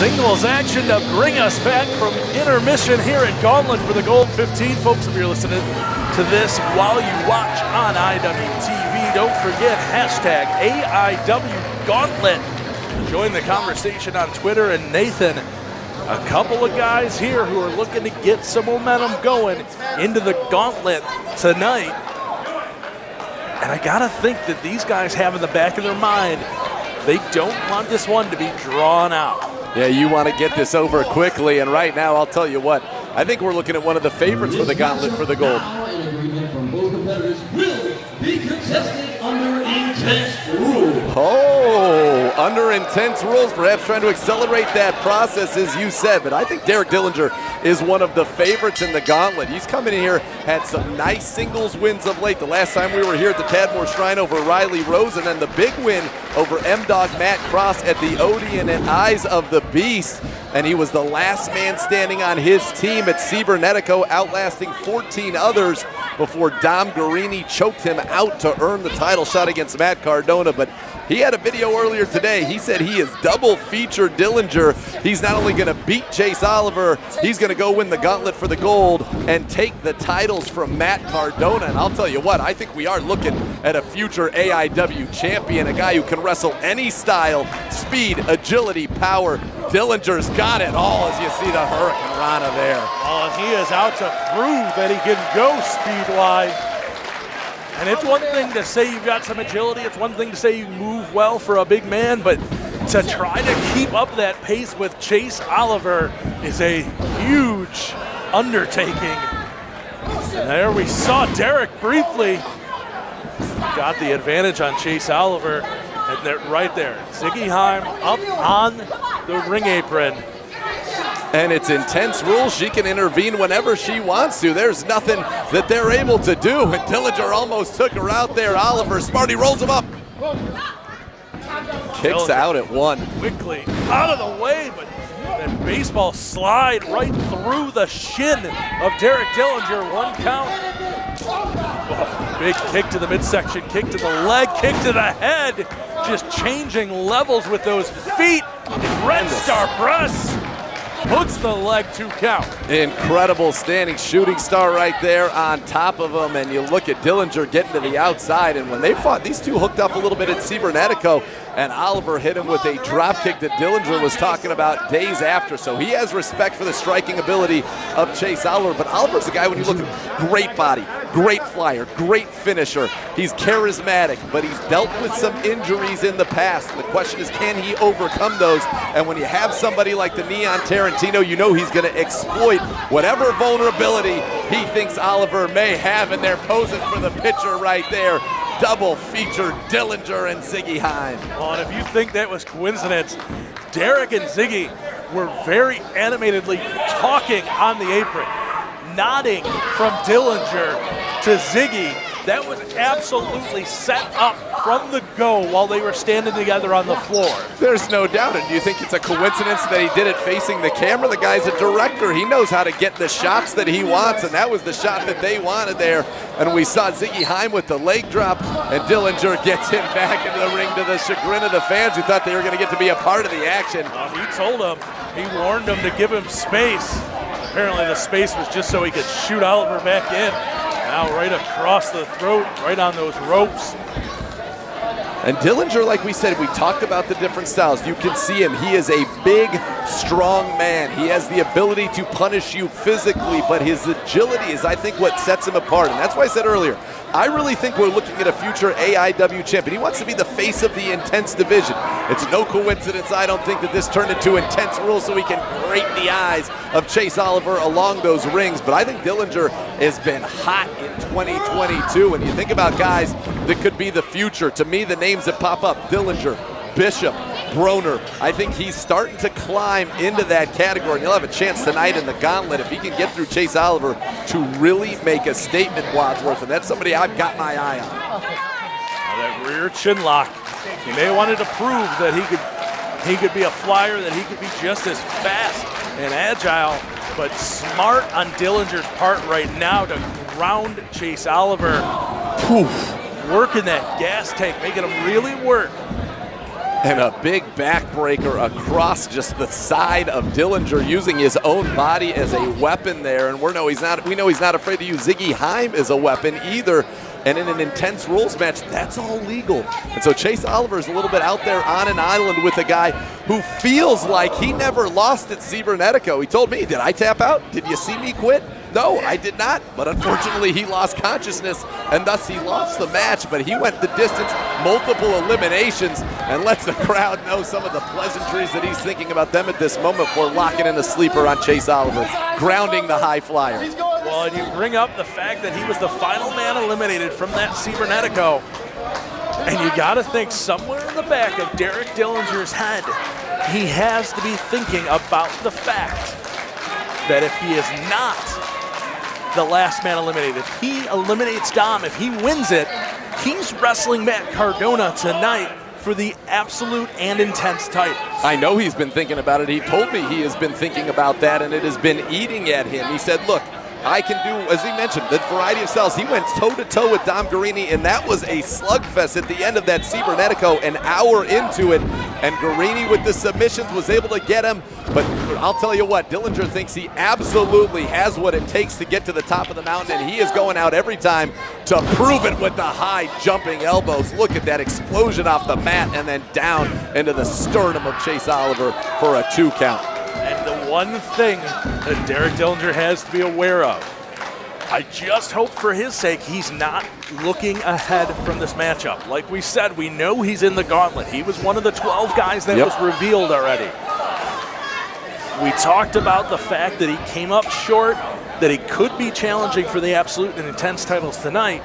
Singles action to bring us back from intermission here at Gauntlet for the Gold 15. Folks, if you're listening to this while you watch on IWTV, don't forget hashtag AIW Gauntlet. Join the conversation on Twitter. And Nathan, a couple of guys here who are looking to get some momentum going into the Gauntlet tonight. And I gotta think that these guys have in the back of their mind, they don't want this one to be drawn out. Yeah, you want to get this over quickly, and right now, I'll tell you what, I think we're looking at one of the favorites for the Gauntlet for the gold. An agreement from both competitors will be contested under intense rules. Oh, under intense rules, perhaps trying to accelerate that process, as you said, but I think Derek Dillinger is one of the favorites in the Gauntlet. He's coming in here, had some nice singles wins of late. The last time we were here at the Tadmor Shrine over Riley Rose, and then the big win over M-Dog Matt Cross at the Odeon and Eyes of the Beast. And he was the last man standing on his team at Cibernetico, outlasting 14 others before Dom Guarini choked him out to earn the title shot against Matt Cardona. But he had a video earlier today. He said he is double featured Dillinger. He's not only going to beat Chase Oliver, he's going to go win the Gauntlet for the gold and take the titles from Matt Cardona. And I'll tell you what, I think we are looking at a future AIW champion, a guy who can wrestle any style, speed, agility, power. Dillinger's got it all, as you see the Hurricane Rana there. Oh, he is out to prove that he can go speed-wise. And it's one thing to say you've got some agility, it's one thing to say you move well for a big man, but to try to keep up that pace with Chase Oliver is a huge undertaking. And there we saw Derek briefly got the advantage on Chase Oliver, and they're right there. Ziggy Haim up on the ring apron. And it's intense rules. She can intervene whenever she wants to. There's nothing that they're able to do. And Dillinger almost took her out there. Oliver, Smarty rolls him up. Kicks out at one. Quickly out of the way, but that baseball slide right through the shin of Derek Dillinger. One count. Oh, big kick to the midsection, kick to the leg, kick to the head. Just changing levels with those feet. Red Star press. Hooks the leg, 2 count. Incredible standing shooting star right there on top of him. And you look at Dillinger getting to the outside. And when they fought, these two hooked up a little bit at Cibernetico. And Oliver hit him with a drop kick that Dillinger was talking about days after. So he has respect for the striking ability of Chase Oliver. But Oliver's a guy, when you look at great body, great flyer, great finisher. He's charismatic, but he's dealt with some injuries in the past. The question is, can he overcome those? And when you have somebody like the Neon Tarantino, you know he's going to exploit whatever vulnerability he thinks Oliver may have, and they're posing for the picture right there. Double feature Dillinger and Ziggy Haim. Well, and if you think that was coincidence, Derek and Ziggy were very animatedly talking on the apron, nodding from Dillinger to Ziggy. That was absolutely set up from the go while they were standing together on the floor. There's no doubt. And do you think it's a coincidence that he did it facing the camera? The guy's a director. He knows how to get the shots that he wants, and that was the shot that they wanted there. And we saw Ziggy Haim with the leg drop, and Dillinger gets him back into the ring to the chagrin of the fans who thought they were going to get to be a part of the action. He told him, he warned him to give him space. Apparently the space was just so he could shoot Oliver back in. Now right across the throat, right on those ropes. And Dillinger, like we said, we talked about the different styles. You can see him. He is a big, strong man. He has the ability to punish you physically, but his agility is, I think, what sets him apart. And that's why I said earlier, I really think we're looking at a future AIW champion. He wants to be the face of the intense division. It's no coincidence, I don't think, that this turned into intense rules so he can grate the eyes of Chase Oliver along those rings. But I think Dillinger has been hot in 2022. When you think about guys that could be the future, to me, the names that pop up, Dillinger, Bishop, Broner. I think he's starting to climb into that category. And he'll have a chance tonight in the Gauntlet if he can get through Chase Oliver to really make a statement, Wadsworth. And that's somebody I've got my eye on. Now that rear chin lock. He may have wanted to prove that he could be a flyer, that he could be just as fast and agile, but smart on Dillinger's part right now to ground Chase Oliver. Working that gas tank, making him really work. And a big backbreaker across just the side of Dillinger, using his own body as a weapon there. And we know he's not afraid to use Ziggy Haim as a weapon either. And in an intense rules match, that's all legal. And so Chase Oliver is a little bit out there on an island with a guy who feels like he never lost at Cibernetico. He told me, did I tap out? Did you see me quit? No, I did not. But unfortunately, he lost consciousness, and thus he lost the match. But he went the distance, multiple eliminations, and lets the crowd know some of the pleasantries that he's thinking about them at this moment before locking in a sleeper on Chase Oliver, grounding the high flyer. Well, and you bring up the fact that he was the final man eliminated from that Cibernetico. And you got to think somewhere in the back of Derek Dillinger's head, he has to be thinking about the fact that if he is not the last man eliminated, if he eliminates Dom, if he wins it, he's wrestling Matt Cardona tonight for the absolute and intense title. I know he's been thinking about it. He told me he has been thinking about that, and it has been eating at him. He said, look, I can do, as he mentioned, the variety of styles. He went toe-to-toe with Dom Guarini, and that was a slugfest at the end of that Cibernetico, an hour into it. And Guarini with the submissions was able to get him. But I'll tell you what, Dillinger thinks he absolutely has what it takes to get to the top of the mountain, and he is going out every time to prove it with the high jumping elbows. Look at that explosion off the mat and then down into the sternum of Chase Oliver for a 2 count. And the one thing that Derek Dillinger has to be aware of, I just hope for his sake he's not looking ahead from this matchup. Like we said, we know he's in the gauntlet. He was one of the 12 guys that was revealed already. We talked about the fact that he came up short, that he could be challenging for the Absolute and Intense titles tonight.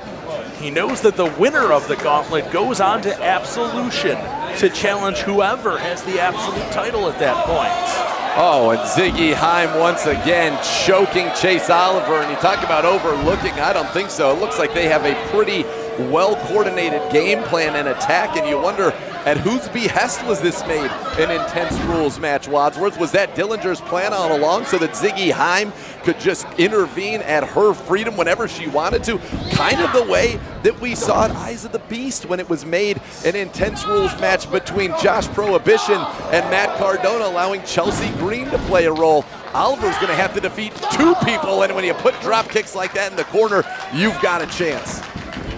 He knows that the winner of the gauntlet goes on to Absolution to challenge whoever has the Absolute title at that point. Oh, and Ziggy Haim once again choking Chase Oliver. And you talk about overlooking, I don't think so. It looks like they have a pretty well-coordinated game plan and attack, and you wonder at whose behest was this made an intense rules match, Wadsworth? Was that Dillinger's plan all along so that Ziggy Haim could just intervene at her freedom whenever she wanted to? Kind of the way that we saw at Eyes of the Beast when it was made an intense rules match between Josh Prohibition and Matt Cardona, allowing Chelsea Green to play a role. Oliver's going to have to defeat 2 people, and when you put drop kicks like that in the corner, you've got a chance.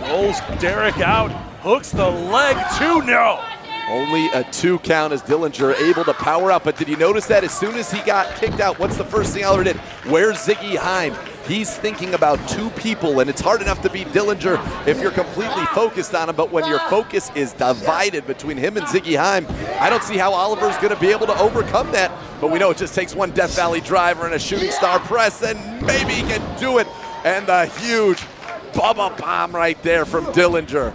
Rolls Derek out, hooks the leg, 2, no. Only a 2 count as Dillinger able to power up. But did you notice that as soon as he got kicked out, what's the first thing Oliver did? Where's Ziggy Haim? He's thinking about 2 people, and it's hard enough to beat Dillinger if you're completely focused on him. But when your focus is divided between him and Ziggy Haim, I don't see how Oliver's going to be able to overcome that. But we know it just takes one Death Valley driver and a shooting star press, and maybe he can do it. And the huge Bubba bomb right there from Dillinger.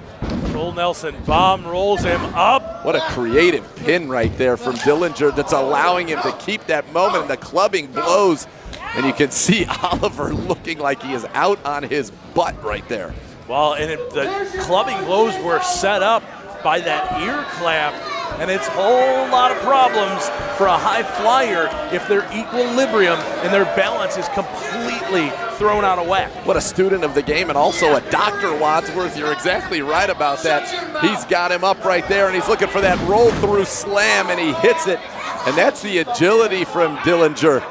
Full Nelson bomb rolls him up. What a creative pin right there from Dillinger that's allowing him to keep that moment. The clubbing blows, and you can see Oliver looking like he is out on his butt right there. Well, and the clubbing blows were set up by that ear clap, and it's a whole lot of problems for a high flyer if their equilibrium and their balance is completely thrown out of whack. What a student of the game, and also a Dr. Wadsworth. You're exactly right about that. He's got him up right there, and he's looking for that roll-through slam, and he hits it. And that's the agility from Dillinger.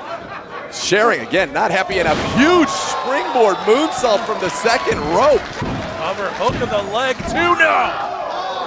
Sharing, again, not happy, and a huge springboard moonsault from the second rope. Cover hook of the leg, 2, no.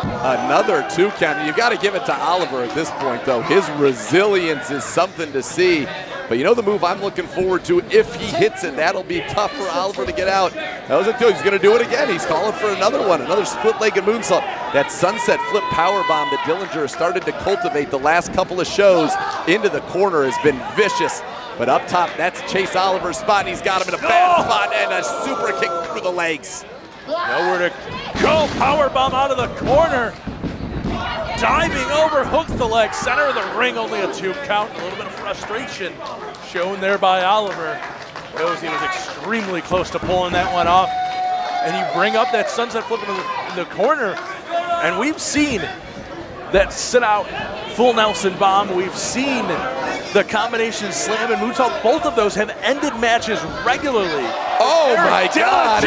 Another 2 count. You got to give it to Oliver at this point, though. His resilience is something to see. But you know the move I'm looking forward to, if he hits it, that'll be tough for Oliver to get out. That was it, too. He's going to do it again. He's calling for another one, another split-legged moonsault. That sunset flip powerbomb that Dillinger started to cultivate the last couple of shows into the corner has been vicious. But up top, that's Chase Oliver's spot, and he's got him in a bad spot, and a super kick through the legs. Nowhere to go. Powerbomb out of the corner. Diving over, hooks the leg, center of the ring, only a 2 count. A little bit of frustration shown there by Oliver. Knows he was extremely close to pulling that one off. And you bring up that sunset flip in the corner, and we've seen that sit out full Nelson bomb. We've seen the combination slam and moonsault. Both of those have ended matches regularly. Oh my God.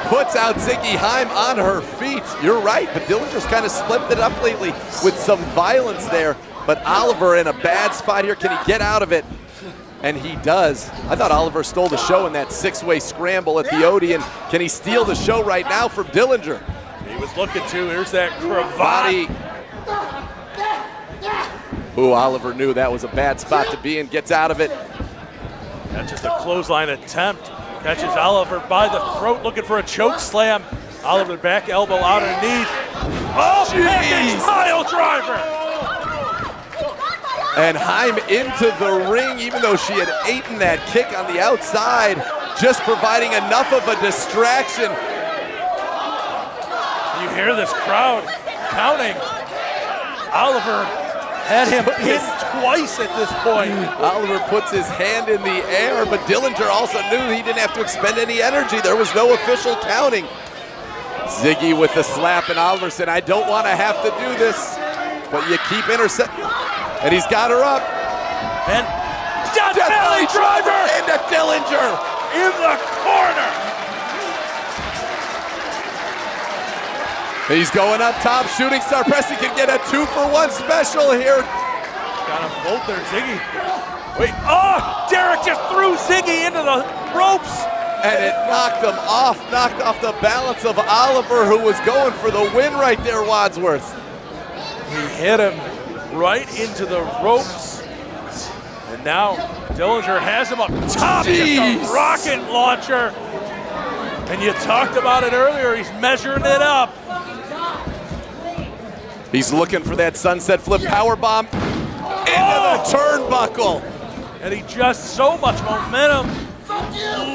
puts out Ziggy Heim on her feet. You're right, but Dillinger's kind of split it up lately with some violence there. But Oliver in a bad spot here. Can he get out of it? And he does. I thought Oliver stole the show in that six-way scramble at the Odeon. Can he steal the show right now from Dillinger? He was looking to. Here's that cravat. Ooh, Oliver knew that was a bad spot to be in. Gets out of it. That's just a clothesline attempt. Catches Oliver by the throat, looking for a choke slam. Oliver back elbow underneath. Oh, package pile driver! And Heim into the ring, even though she had eaten that kick on the outside, just providing enough of a distraction. You hear this crowd counting. Oliver had him pinned twice at this point. Oliver puts his hand in the air, but Dillinger also knew he didn't have to expend any energy. There was no official counting. Ziggy with the slap, and Oliver said, I don't want to have to do this, but you keep intercepting. And he's got her up. And Death Valley driver into Dillinger in the corner. He's going up top. Shooting Star Press. He can get a 2-for-1 special here. Got them both there, Ziggy. Wait, oh, Derek just threw Ziggy into the ropes. And it knocked off the balance of Oliver, who was going for the win right there, Wadsworth. He hit him right into the ropes. And now Dillinger has him up top. Just a rocket launcher. And you talked about it earlier. He's measuring it up. He's looking for that sunset flip power bomb into the turnbuckle. And he just so much momentum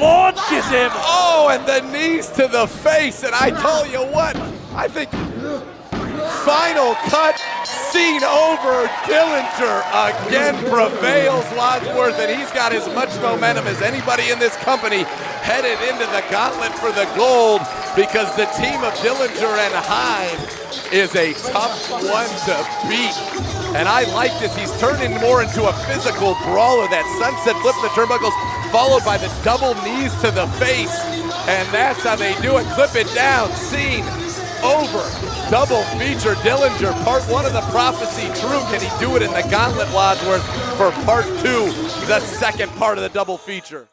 launches him. Oh, and the knees to the face. And I tell you what, I think final cut, scene over. Dillinger again prevails, Wadsworth, and he's got as much momentum as anybody in this company headed into the gauntlet for the gold, because the team of Dillinger and Heim is a tough one to beat. And I like this. He's turning more into a physical brawler. That sunset flip in the turnbuckles, followed by the double knees to the face. And that's how they do it. Clip it down. Scene over. Double feature. Dillinger, part one of the prophecy true. Can he do it in the gauntlet, Wadsworth, for part two, the second part of the double feature?